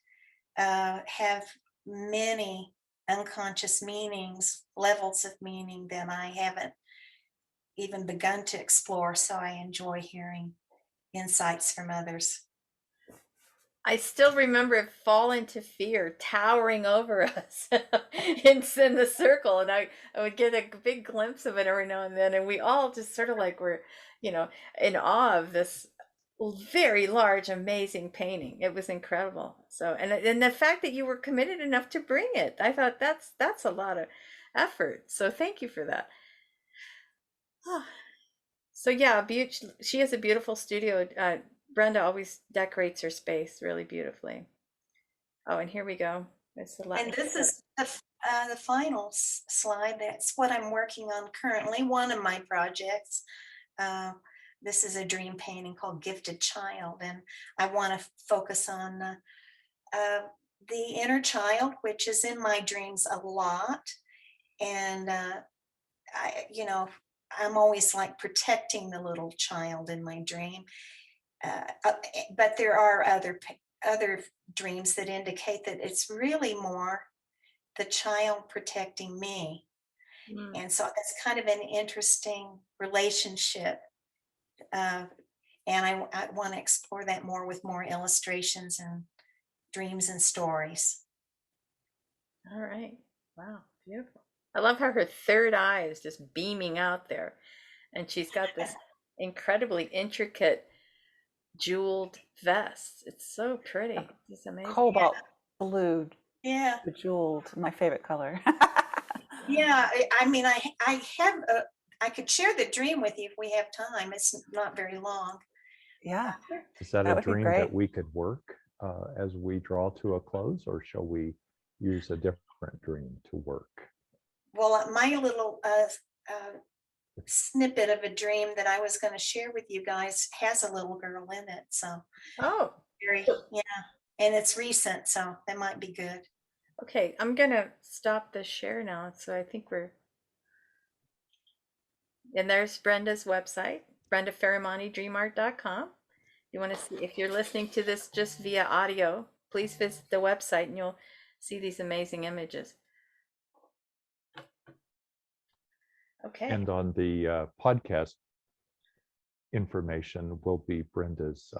B: have many unconscious meanings, levels of meaning that I haven't even begun to explore. So I enjoy hearing insights from others.
C: I still remember it fall into fear towering over us in the circle. And I would get a big glimpse of it every now and then. And we all just sort of like were, in awe of this very large, amazing painting. It was incredible. So, and the fact that you were committed enough to bring it, I thought that's a lot of effort. So thank you for that. So yeah, she has a beautiful studio. Brenda always decorates her space really beautifully. Oh, and here we go. It's the
B: And this is the final slide. That's what I'm working on currently, one of my projects. Uh, this is a dream painting called Gifted Child. And I want to focus on the inner child, which is in my dreams a lot. And, I'm always like protecting the little child in my dream. But there are other dreams that indicate that it's really more the child protecting me. And so it's kind of an interesting relationship. Uh, and I want to explore that more with more illustrations and dreams and stories.
C: All right. Wow, beautiful. I love how her third eye is just beaming out there. And she's got this incredibly intricate jeweled vest. It's so pretty. It's amazing.
A: Cobalt blue,
B: Yeah.
A: bejeweled, my favorite color.
B: Yeah. I mean, I could share the dream with you if we have time. It's not very long.
A: Yeah,
D: Is that
A: that
D: a
A: would be
D: dream
A: great.
D: that we could work as we draw to a close, or shall we use a different dream to work?
B: Well, my little snippet of a dream that I was going to share with you guys has a little girl in it. So
C: Oh,
B: yeah. And it's recent, so that might be good.
C: okay. I'm gonna stop the share now. So I think and there's Brenda's website, BrendaFerrimaniDreamArt.com. You want to see, if you're listening to this just via audio, please visit the website and you'll see these amazing images. Okay.
D: And on the podcast information will be Brenda's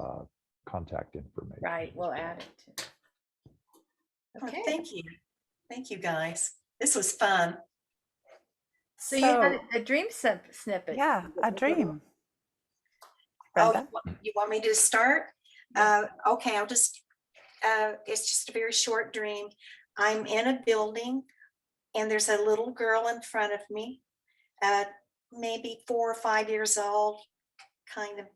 D: contact information.
C: Right, we'll add it too. Okay.
B: Thank you guys. This was fun.
C: So you had a dream snippet.
A: Yeah, a dream.
B: Oh,
A: Brenda?
B: you want me to start? Okay, it's just a very short dream. I'm in a building and there's a little girl in front of me, maybe 4 or 5 years old, kind of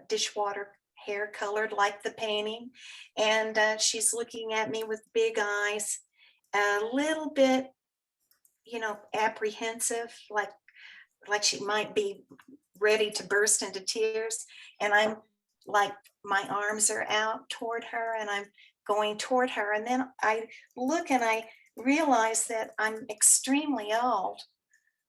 B: dishwater hair colored like the painting. And she's looking at me with big eyes, a little bit, apprehensive, like she might be ready to burst into tears. And I'm like, my arms are out toward her and I'm going toward her. And then I look and I realize that I'm extremely old.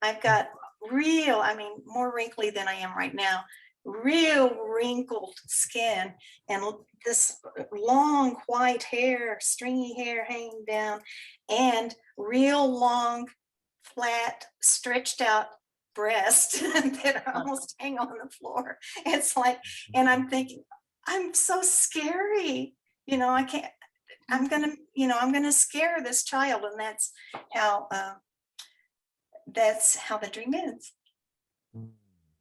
B: I've got more wrinkly than I am right now, real wrinkled skin and this long white hair, stringy hair hanging down, and real long, flat, stretched out breasts that almost hang on the floor. It's like, and I'm thinking, I'm so scary. I can't, I'm gonna scare this child. And that's how the dream ends.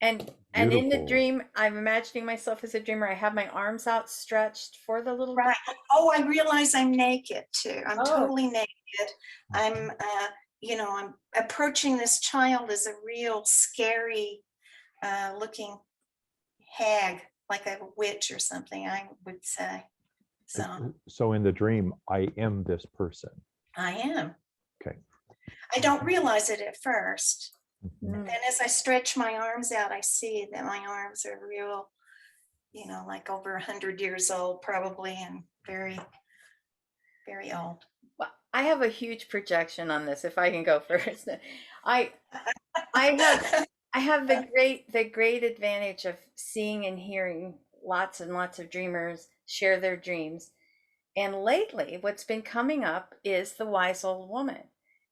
C: And in the dream, I'm imagining myself as a dreamer. I have my arms outstretched for the little
B: right. Oh, I realize I'm naked too. I'm totally naked. I'm I'm approaching this child as a real scary looking hag, like a witch or something, I would say.
D: So in the dream, I am this person.
B: I am.
D: Okay.
B: I don't realize it at first.
D: Mhm.
B: And then as I stretch my arms out, I see that my arms are real, like over 100 years old, probably, and very, very old.
C: Well, I have a huge projection on this, if I can go first. I I have the great advantage of seeing and hearing lots and lots of dreamers share their dreams. And lately, what's been coming up is the wise old woman.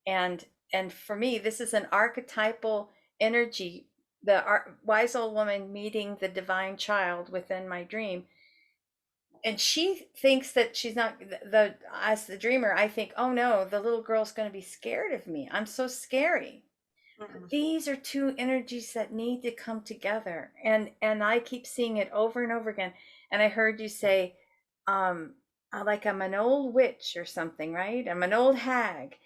C: And for me, this is an archetypal energy, the wise old woman meeting the divine child within my dream. And she thinks that she's not as the dreamer, I think, oh no, the little girl's going to be scared of me. I'm so scary. These are two energies that need to come together, and I keep seeing it over and over again. And I heard you say, like I'm an old witch or something, right? I'm an old hag.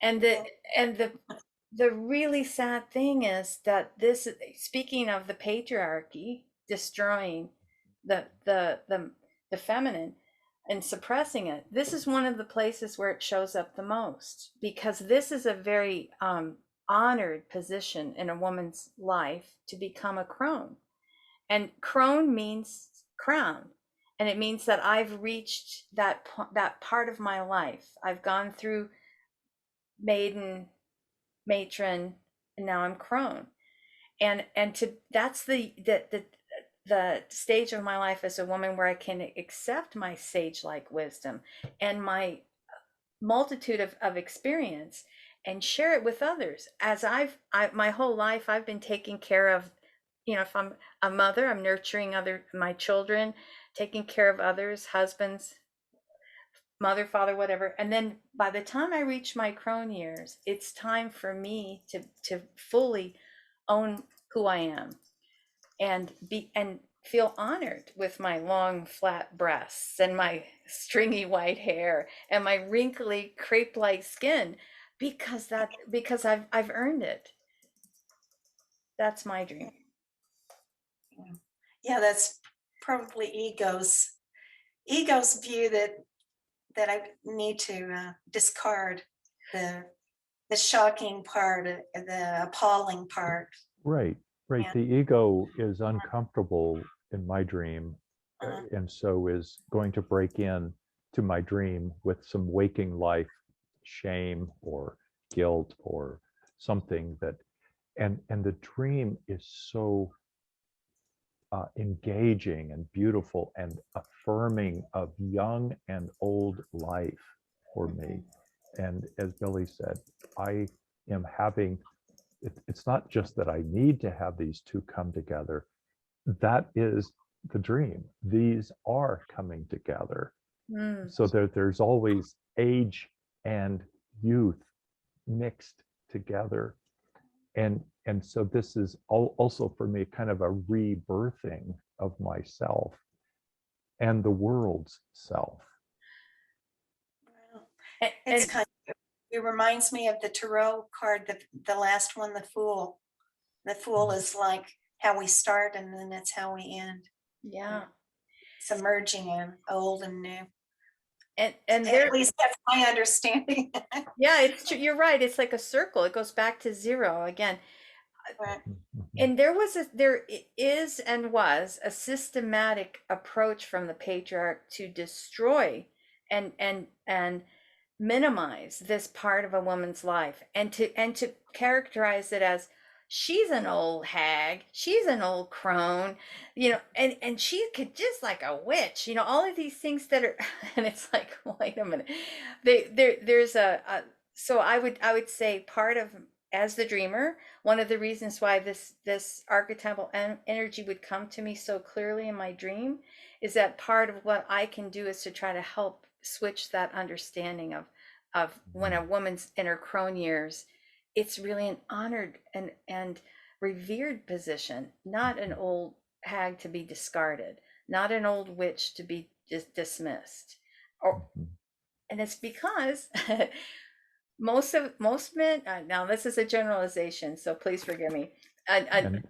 C: And the really sad thing is that this, speaking of the patriarchy destroying the feminine and suppressing it, this is one of the places where it shows up the most, because this is a very honored position in a woman's life, to become a crone. And crone means crown, and it means that I've reached that part of my life. I've gone through maiden, matron, and now I'm crone. And to that's the stage of my life as a woman where I can accept my sage-like wisdom and my multitude of experience and share it with others. As my whole life I've been taking care of, if I'm a mother, I'm nurturing my children, taking care of others, husbands, mother, father, whatever. And then by the time I reach my crone years, it's time for me to fully own who I am and feel honored with my long flat breasts and my stringy white hair and my wrinkly crepe-like skin, because I've earned it. That's my dream.
B: Yeah, that's probably ego's view that I need to discard the shocking part, the appalling part.
D: Right.
B: Yeah.
D: The ego is uncomfortable in my dream, and so is going to break in to my dream with some waking life shame or guilt or something that, and the dream is so engaging and beautiful and affirming of young and old life for me. And as Billie said, I am having, it's not just that I need to have these two come together. That is the dream. These are coming together. So there's always age and youth mixed together. And so this is also for me kind of a rebirthing of myself and the world's self.
B: It's kind of, it reminds me of the tarot card, the last one, the Fool. The Fool is like how we start, and then it's how we end.
C: Yeah.
B: It's merging in old and new.
C: And
B: at least that's my understanding.
C: Yeah, it's true. You're right. It's like a circle. It goes back to zero again.
B: Right.
C: And there is and was a systematic approach from the patriarch to destroy and minimize this part of a woman's life, and to characterize it as, she's an old hag, she's an old crone, and she could just like a witch, all of these things that are, and it's like, wait a minute, there's so I would say part of, as the dreamer, one of the reasons why this archetypal energy would come to me so clearly in my dream is that part of what I can do is to try to help switch that understanding of when a woman's in her crone years, it's really an honored and revered position, not an old hag to be discarded, not an old witch to be dismissed. And it's because most men, now this is a generalization, so please forgive me.
D: And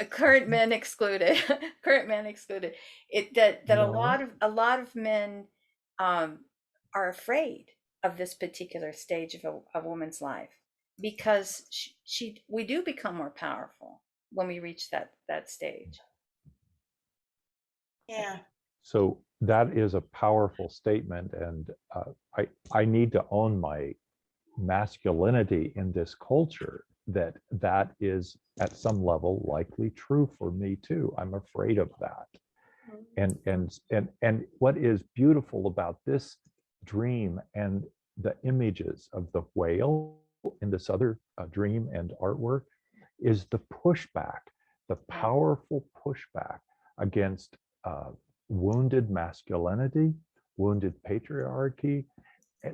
C: Current men excluded, current men excluded. That
D: no,
C: a lot of men um, are afraid of this particular stage of a woman's life because we do become more powerful when we reach that stage.
B: Yeah.
D: so that is a powerful statement, and I need to own my masculinity in this culture, that is at some level likely true for me too. I'm afraid of that. And what is beautiful about this dream and the images of the whale in this other dream and artwork is the pushback, the powerful pushback against wounded masculinity, wounded patriarchy,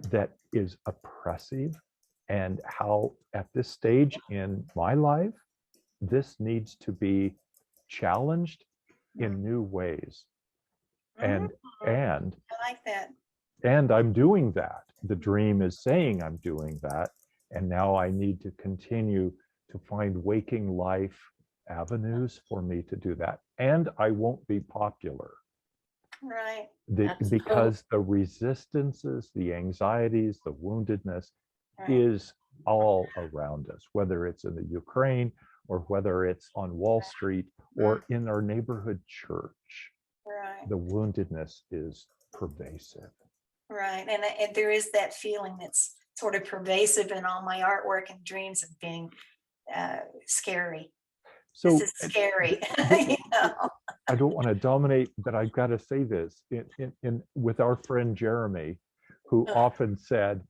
D: that is oppressive, and how at this stage in my life this needs to be challenged in new ways. And and
B: I like that.
D: and I'm doing that. The dream is saying I'm doing that, and now I need to continue to find waking life avenues for me to do that, and I won't be popular.
B: Right.
D: Because the resistances, the anxieties, the woundedness
B: Right.
D: is all around us, whether it's in the Ukraine or whether it's on Wall Street or in our neighborhood church.
B: Right.
D: The woundedness is pervasive.
B: Right. And there is that feeling that's sort of pervasive in all my artwork and dreams of being scary.
D: So
B: this is scary. You know?
D: I don't want to dominate, but I've got to say this with our friend Jeremy, who often said,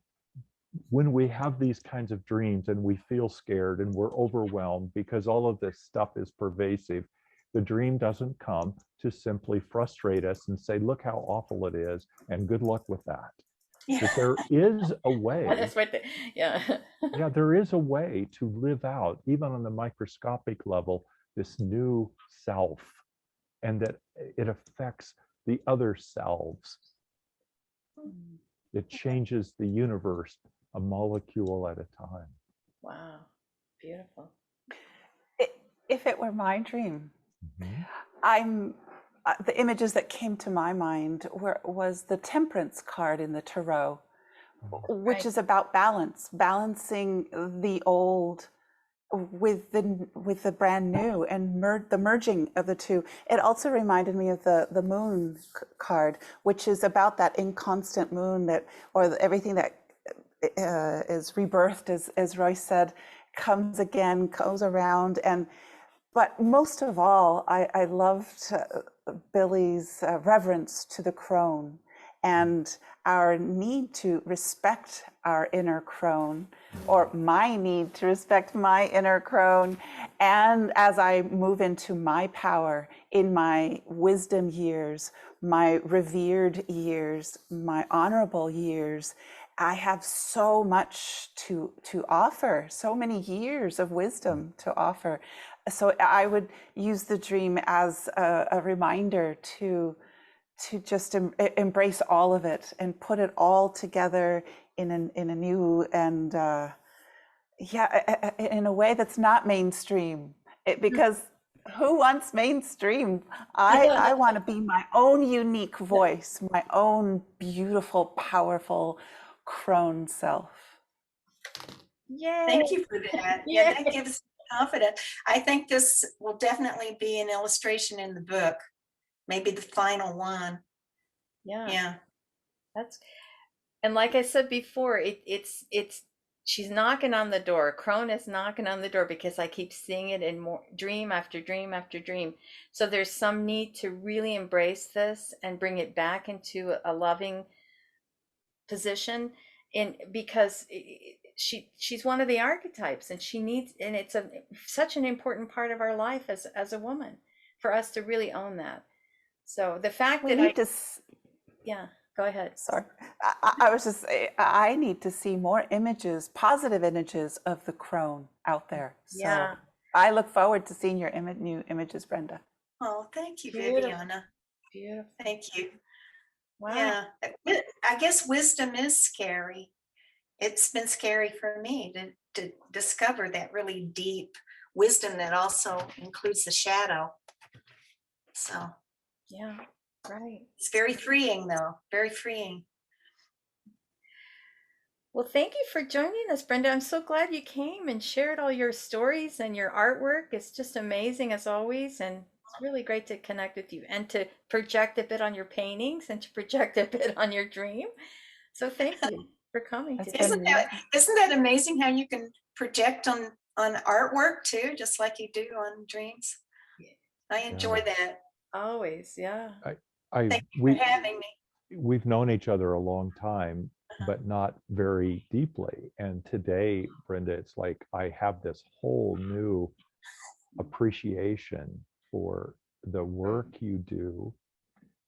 D: when we have these kinds of dreams and we feel scared and we're overwhelmed because all of this stuff is pervasive, the dream doesn't come to simply frustrate us and say, look how awful it is, and good luck with that.
B: Yeah.
D: But there is a way.
C: That's right there. Yeah.
D: Yeah, there is a way to live out, even on the microscopic level, this new self, and that it affects the other selves. It changes the universe a molecule at a time.
C: Wow. Beautiful.
A: If it were my dream,
D: Mm-hmm.
A: the images that came to my mind was the Temperance card in the Tarot, which is about balance, balancing the old with the brand new, and the merging of the two. It also reminded me of the Moon card, which is about that inconstant moon or everything that is rebirthed, as Royce said, comes again, goes around. But most of all, I loved Billie's reverence to the crone and our need to respect our inner crone, or my need to respect my inner crone. And as I move into my power in my wisdom years, my revered years, my honorable years, I have so much to offer, so many years of wisdom to offer. So I would use the dream as a reminder to just embrace all of it and put it all together in a new and in a way that's not mainstream. Because who wants mainstream? I want to be my own unique voice, my own beautiful, powerful crone self.
C: Yay.
B: Thank you for that. Yeah, that gives me confidence. I think this will definitely be an illustration in the book, maybe the final one.
C: Yeah. And like I said before, it's she's knocking on the door. Crone is knocking on the door because I keep seeing it in more dream after dream after dream. So there's some need to really embrace this and bring it back into a loving position, because she's one of the archetypes, and it's such an important part of our life as a woman, for us to really own that. So the fact yeah, go ahead.
A: Sorry, I was just saying, I need to see more images, positive images of the crone out there. So I look forward to seeing your new images, Brenda.
B: Oh, thank you,
C: Beautiful.
B: Viviana.
C: Beautiful.
B: Thank you.
C: Wow.
B: Yeah, I guess wisdom is scary. it's been scary for me to discover that really deep wisdom that also includes the shadow. So
C: Yeah, right.
B: it's very freeing, though, very freeing.
C: Well, thank you for joining us, Brenda. I'm so glad you came and shared all your stories and your artwork. It's just amazing as always. And it's really great to connect with you and to project a bit on your paintings and to project a bit on your dream. So thank you for coming
A: It's
C: today.
A: been-
B: Isn't that amazing how you can project on artwork too, just like you do on dreams? I enjoy that.
C: Always, yeah.
B: Thank you for having me.
D: We've known each other a long time, but not very deeply. And today, Brenda, it's like I have this whole new appreciation for the work you do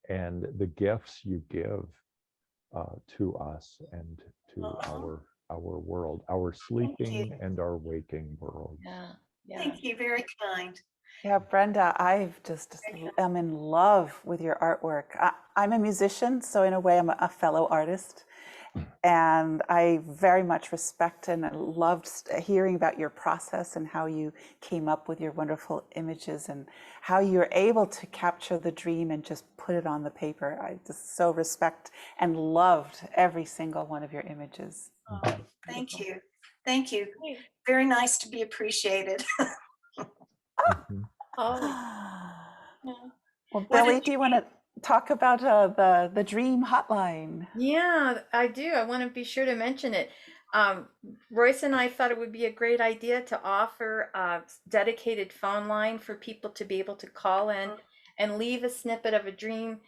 D: and the gifts you give to us and to our world, our sleeping and our waking worlds.
C: Yeah. Yeah.
B: Thank you. Very kind.
A: Yeah, Brenda, I've just am in love with your artwork. I'm a musician, so in a way I'm a fellow artist. And I very much respect and loved hearing about your process and how you came up with your wonderful images and how you're able to capture the dream and just put it on the paper. I just so respect and loved every single one of your images.
B: Oh, thank you. Thank you. Very nice to be appreciated.
A: Well, Billie, do you want to talk about the dream hotline?
C: Yeah, I do. I want to be sure to mention it. Royce and I thought it would be a great idea to offer a dedicated phone line for people to be able to call in and leave a snippet of a dream,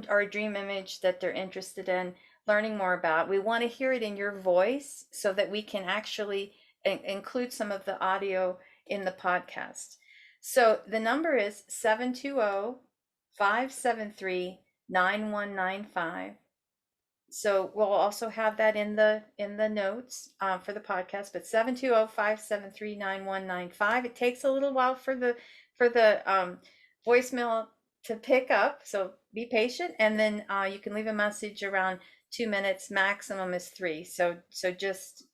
C: or a dream image that they're interested in learning more about. We want to hear it in your voice so that we can actually include some of the audio in the podcast. So the number is 720-573-9195. So we'll also have that in the notes for the podcast, but 720-573-9195. It takes a little while for the voicemail to pick up, so be patient, and then you can leave a message around 2 minutes, maximum is 3. So just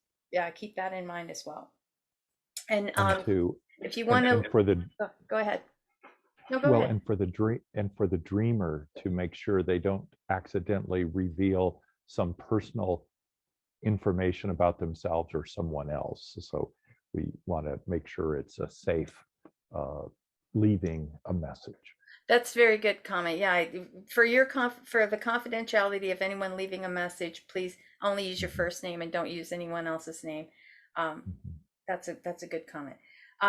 C: keep that in mind as well. And if you want to, go ahead. No, go ahead.
D: And for the dreamer to make sure they don't accidentally reveal some personal information about themselves or someone else. So we want to make sure it's a safe leaving a message.
C: That's very good comment. Yeah, for the confidentiality of anyone leaving a message, please only use your first name and don't use anyone else's name. That's a good comment.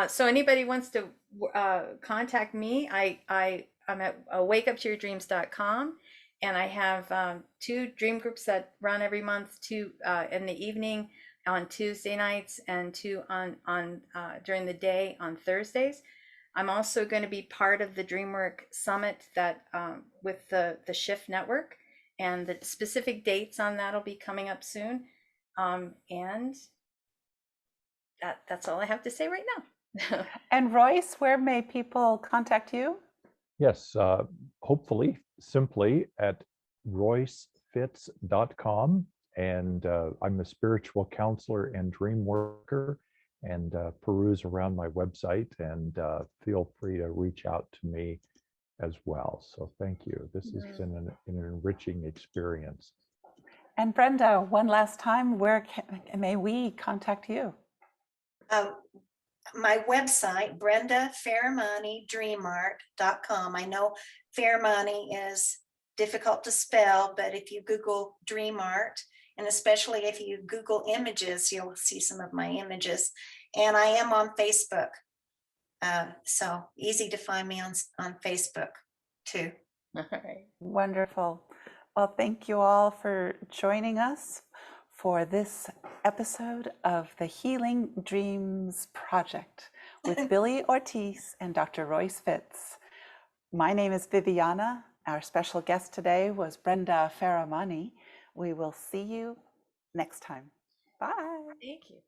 C: So anybody wants to contact me, I'm at wakeuptoyourdreams.com, and I have 2 dream groups that run every month, 2 in the evening on Tuesday nights and 2 on during the day on Thursdays. I'm also going to be part of the DreamWork Summit that with the Shift Network, and the specific dates on that will be coming up soon. And that's all I have to say right now.
A: And Royce, where may people contact you?
D: Yes, hopefully simply at roycefitz.com. And I'm a spiritual counselor and dream worker, and peruse around my website, and feel free to reach out to me as well. So thank you. This has been an enriching experience.
A: And Brenda, one last time, where may we contact you?
B: My website, BrendaFerrimani.dreamart.com. I know Ferrimani is difficult to spell, but if you Google Dream Art, and especially if you Google images, you'll see some of my images. And I am on Facebook. So easy to find me on Facebook too.
C: All right.
A: Wonderful. Well, thank you all for joining us for this episode of the Healing Dreams Project with Billie Ortiz and Dr. Royce Fitz. My name is Viviana. Our special guest today was Brenda Ferrimani. We will see you next time. Bye.
C: Thank you.